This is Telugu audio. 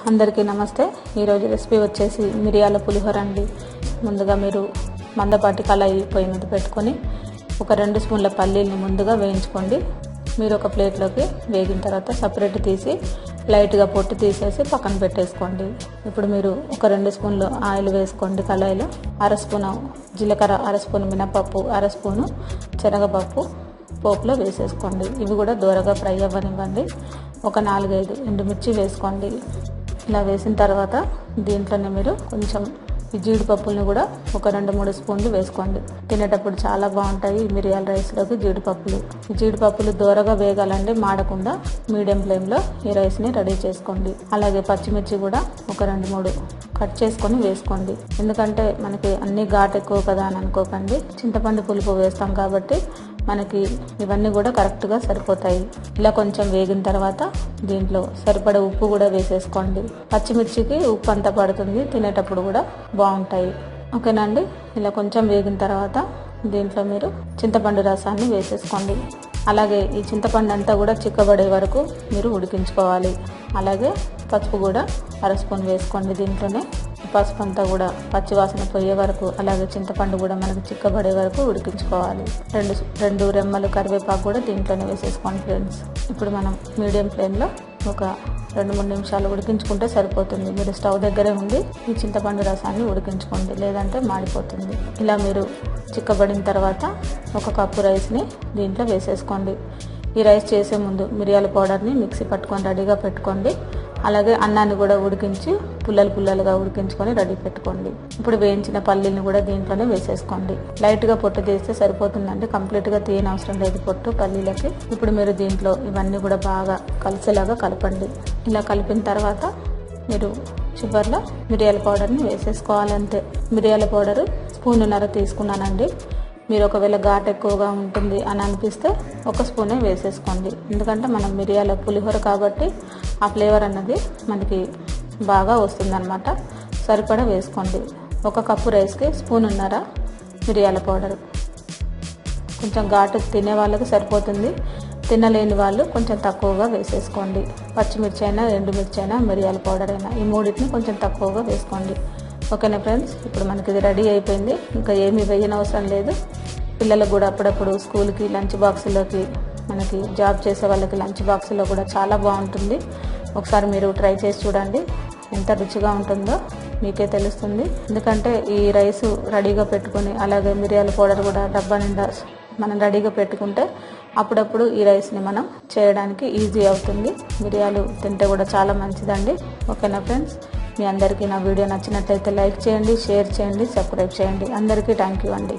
అందరికీ నమస్తే। ఈరోజు రెసిపీ వచ్చేసి మిరియాల పులిహోర అండి। ముందుగా మీరు మందపాటి కళాయి పొయ్యి మీద పెట్టుకొని ఒక 2 స్పూన్ల పల్లీల్ని ముందుగా వేయించుకోండి। మీరు ఒక ప్లేట్లోకి వేగిన తర్వాత సెపరేట్ తీసి లైట్గా పొట్టు తీసేసి పక్కన పెట్టేసుకోండి। ఇప్పుడు మీరు ఒక 2 స్పూన్లు ఆయిల్ వేసుకోండి। కళాయిలో 1/2 స్పూన్ జీలకర్ర, 1/2 స్పూన్ మినపప్పు, 1/2 స్పూన్ శనగపప్పు పోపులో వేసేసుకోండి। ఇవి కూడా దూరగా ఫ్రై అవ్వనివ్వండి। ఒక 4-5 ఎండుమిర్చి వేసుకోండి। ఇలా వేసిన తర్వాత దీంట్లోనే మీరు కొంచెం ఈ జీడిపప్పులను కూడా ఒక 2-3 స్పూన్లు వేసుకోండి। తినేటప్పుడు చాలా బాగుంటాయి ఈ మిరియాల రైస్లోకి జీడిపప్పులు। ఈ జీడిపప్పులు దూరగా వేగాలండి, మాడకుండా మీడియం ఫ్లేమ్లో ఈ రైస్ని రెడీ చేసుకోండి। అలాగే పచ్చిమిర్చి కూడా ఒక 2-3 కట్ చేసుకొని వేసుకోండి। ఎందుకంటే మనకి అన్ని ఘాటు ఎక్కువ కదా అని అనుకోకండి, చింతపండు పులుపు వేస్తాం కాబట్టి మనకి ఇవన్నీ కూడా కరెక్ట్గా సరిపోతాయి। ఇలా కొంచెం వేగిన తర్వాత దీంట్లో సరిపడ ఉప్పు కూడా వేసేసుకోండి। పచ్చిమిర్చికి ఉప్పు అంతా పడుతుంది, తినేటప్పుడు కూడా బాగుంటాయి। ఓకేనండి। ఇలా కొంచెం వేగిన తర్వాత దీంట్లో మీరు చింతపండు రసాన్ని వేసేసుకోండి। అలాగే ఈ చింతపండు అంతా కూడా చిక్కబడే వరకు మీరు ఉడికించుకోవాలి। అలాగే పసుపు కూడా 1/2 స్పూన్ వేసుకోండి। దీంట్లోనే పసుపు అంతా కూడా పచ్చివాసన పోయే వరకు, అలాగే చింతపండు కూడా మనకు చిక్కబడే వరకు ఉడికించుకోవాలి। 2 రెమ్మలు కరివేపాకు కూడా దీంట్లోనే వేసేసుకోండి ఫ్రెండ్స్। ఇప్పుడు మనం మీడియం ఫ్లేమ్లో ఒక 2-3 నిమిషాలు ఉడికించుకుంటే సరిపోతుంది। మీరు స్టవ్ దగ్గరే ఉండి ఈ చింతపండు రసాన్ని ఉడికించుకోండి, లేదంటే మాడిపోతుంది। ఇలా మీరు చిక్కబడిన తర్వాత ఒక కప్పు రైస్ని దీంట్లో వేసేసుకోండి। ఈ రైస్ చేసే ముందు మిరియాల పౌడర్ని మిక్సీ పట్టుకొని రెడీగా పెట్టుకోండి। అలాగే అన్నాన్ని కూడా ఉడికించి పుల్లలుగా ఉడికించుకొని రెడీ పెట్టుకోండి। ఇప్పుడు వేయించిన పల్లీని కూడా దీంట్లోనే వేసేసుకోండి। లైట్గా పొట్టు తీస్తే సరిపోతుందండి, కంప్లీట్గా తీయని అవసరం లేదు పొట్టు పల్లీలకి। ఇప్పుడు మీరు దీంట్లో ఇవన్నీ కూడా బాగా కలిసేలాగా కలపండి। ఇలా కలిపిన తర్వాత మీరు చివరిలో మిరియాల పౌడర్ని వేసేసుకోవాలంటే, మిరియాల పౌడరు 1.5 స్పూన్ తీసుకున్నానండి। మీరు ఒకవేళ ఘాటు ఎక్కువగా ఉంటుంది అని అనిపిస్తే 1 స్పూనే వేసేసుకోండి, ఎందుకంటే మనం మిరియాల పులిహోర కాబట్టి ఆ ఫ్లేవర్ అన్నది మనకి బాగా వస్తుందన్నమాట। సరిపడా వేసుకోండి। 1 కప్పు రైస్కి 1.5 స్పూన్ మిరియాల పౌడరు। కొంచెం ఘాటు తినే వాళ్ళకి సరిపోతుంది, తినలేని వాళ్ళు కొంచెం తక్కువగా వేసేసుకోండి। పచ్చిమిర్చి అయినా, ఎండుమిర్చి అయినా, మిరియాల పౌడర్ అయినా, ఈ మూడింటిని కొంచెం తక్కువగా వేసుకోండి। ఓకేనా ఫ్రెండ్స్, ఇప్పుడు మనకి ఇది రెడీ అయిపోయింది। ఇంకా ఏమీ వేయనవసరం లేదు। పిల్లలకు కూడా అప్పుడప్పుడు స్కూల్కి లంచ్ బాక్సులోకి, మనకి జాబ్ చేసే వాళ్ళకి లంచ్ బాక్సులో కూడా చాలా బాగుంటుంది। ఒకసారి మీరు ట్రై చేసి చూడండి, ఎంత రుచిగా ఉంటుందో మీకే తెలుస్తుంది। ఎందుకంటే ఈ రైస్ రెడీగా పెట్టుకొని, అలాగే మిరియాల పౌడర్ కూడా డబ్బా నిండా మనం రెడీగా పెట్టుకుంటే అప్పుడప్పుడు ఈ రైస్ని మనం చేయడానికి ఈజీ అవుతుంది। మిరియాలు తింటే కూడా చాలా మంచిదండి। ఓకేనా ఫ్రెండ్స్, మీ అందరికీ నా వీడియో నచ్చినట్లయితే లైక్ చేయండి, షేర్ చేయండి, సబ్స్క్రైబ్ చేయండి। అందరికీ థ్యాంక్ యూ అండి।